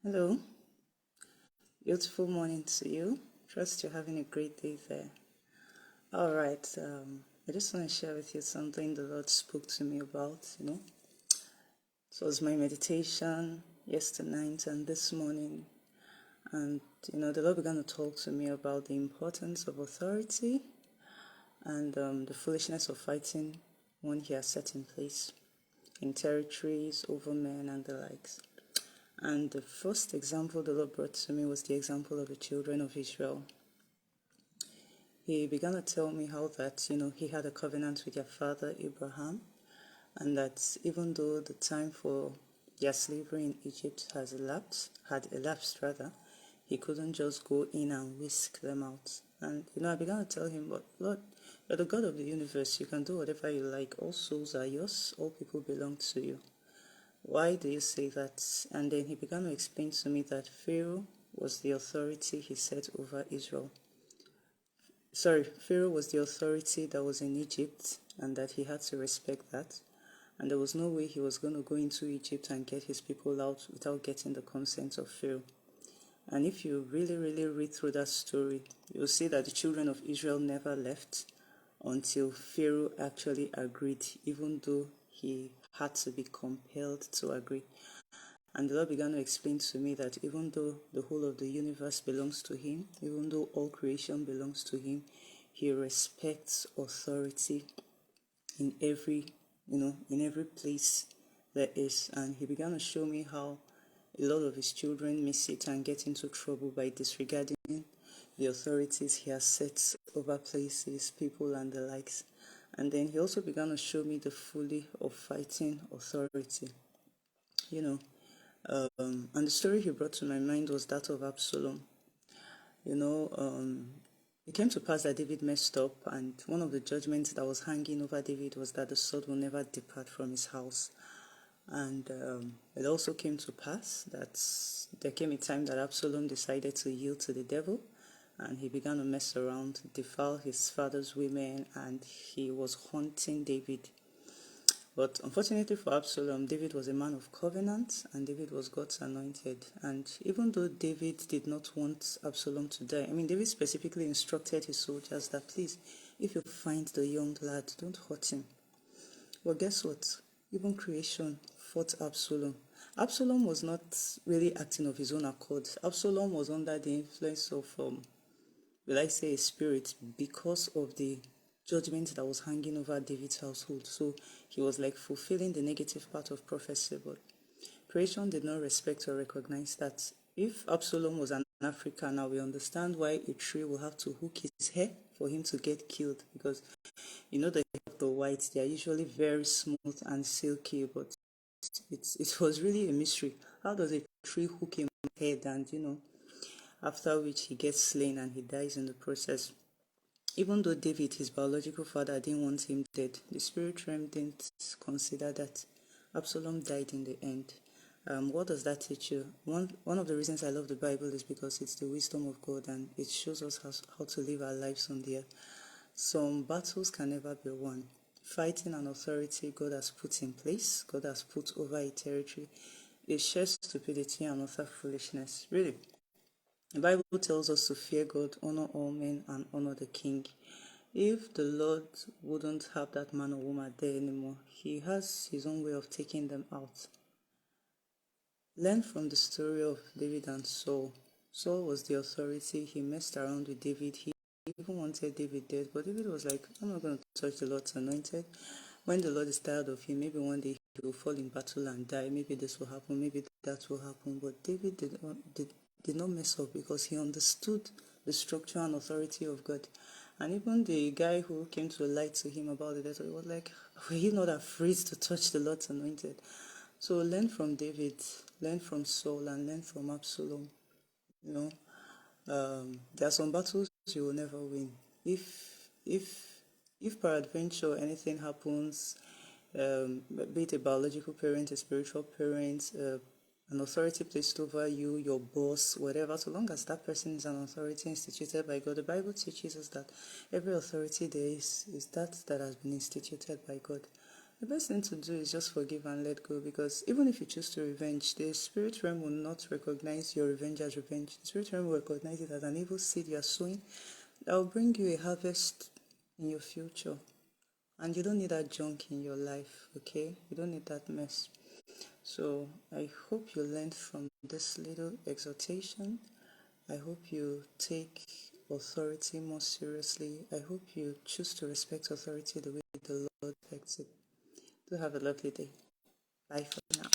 Hello, beautiful morning to you. Trust you're having a great day there. All right, I just want to share with you something the Lord spoke to me about. It was my meditation yesterday night and this morning, and the Lord began to talk to me about the importance of authority and the foolishness of fighting one He has set in place in territories, over men, and the likes. And the first example the Lord brought to me was the example of the children of Israel. He began to tell me how that, he had a covenant with their father Abraham, and that even though the time for their slavery in Egypt had elapsed rather, he couldn't just go in and whisk them out. And, I began to tell him, but Lord, you're the God of the universe. You can do whatever you like. All souls are yours. All people belong to you. Why do you say that? And then he began to explain to me that Pharaoh was the authority he set over Israel. Pharaoh was the authority that was in Egypt, and that he had to respect that. And there was no way he was going to go into Egypt and get his people out without getting the consent of Pharaoh. And if you really, really read through that story, you'll see that the children of Israel never left until Pharaoh actually agreed, even though he had to be compelled to agree. And the Lord began to explain to me that even though the whole of the universe belongs to Him, even though all creation belongs to Him, He respects authority in every place there is. And He began to show me how a lot of His children miss it and get into trouble by disregarding the authorities He has set over places, people, and the likes. And then He also began to show me the folly of fighting authority. And the story he brought to my mind was that of Absalom. It came to pass that David messed up, and one of the judgments that was hanging over David was that the sword will never depart from his house. And it also came to pass that there came a time that Absalom decided to yield to the devil, and he began to mess around, defile his father's women, and he was haunting David. But unfortunately for Absalom, David was a man of covenant, and David was God's anointed. And even though David did not want Absalom to die, David specifically instructed his soldiers that, please, if you find the young lad, don't hurt him. Well, guess what? Even creation fought Absalom. Absalom was not really acting of his own accord. Absalom was under the influence of, will I say, a spirit, because of the judgment that was hanging over David's household. So he was like fulfilling the negative part of prophecy, but creation did not respect or recognize that. If Absalom was an African, now we understand why a tree will have to hook his hair for him to get killed, because the whites, they are usually very smooth and silky, but it was really a mystery. How does a tree hook him head, and after which he gets slain and he dies in the process? Even though David, his biological father, didn't want him dead, the spirit realm didn't consider that. Absalom died in the end. What does that teach you? One of the reasons I love the Bible is because it's the wisdom of God, and it shows us how to live our lives on the earth. Some battles can never be won. Fighting an authority God has put in place, God has put over a territory, is sheer stupidity and utter foolishness. Really. The Bible tells us to fear God, honor all men, and honor the king. If the Lord wouldn't have that man or woman there anymore, He has His own way of taking them out. Learn from the story of David and Saul. Saul was the authority. He messed around with David. He even wanted David dead, but David was like, I'm not going to touch the Lord's anointed. When the Lord is tired of him, maybe one day he will fall in battle and die. Maybe this will happen, maybe that will happen. But David did not mess up, because he understood the structure and authority of God. And even the guy who came to lie to him about the death, he was like, were you not afraid to touch the Lord's anointed? So learn from David, learn from Saul, and learn from Absalom. There are some battles you will never win. If peradventure anything happens, be it a biological parent, a spiritual parent, an authority placed over you, your boss, whatever, so long as that person is an authority instituted by God, the Bible teaches us that every authority there is that has been instituted by God. the best thing to do is just forgive and let go, because even if you choose to revenge, the spirit realm will not recognize your revenge as revenge. The spirit realm will recognize it as an evil seed you are sowing that will bring you a harvest in your future. And you don't need that junk in your life, okay? You don't need that mess. So I hope you learned from this little exhortation. I hope you take authority more seriously. I hope you choose to respect authority the way the Lord expects it. Do have a lovely day. Bye for now.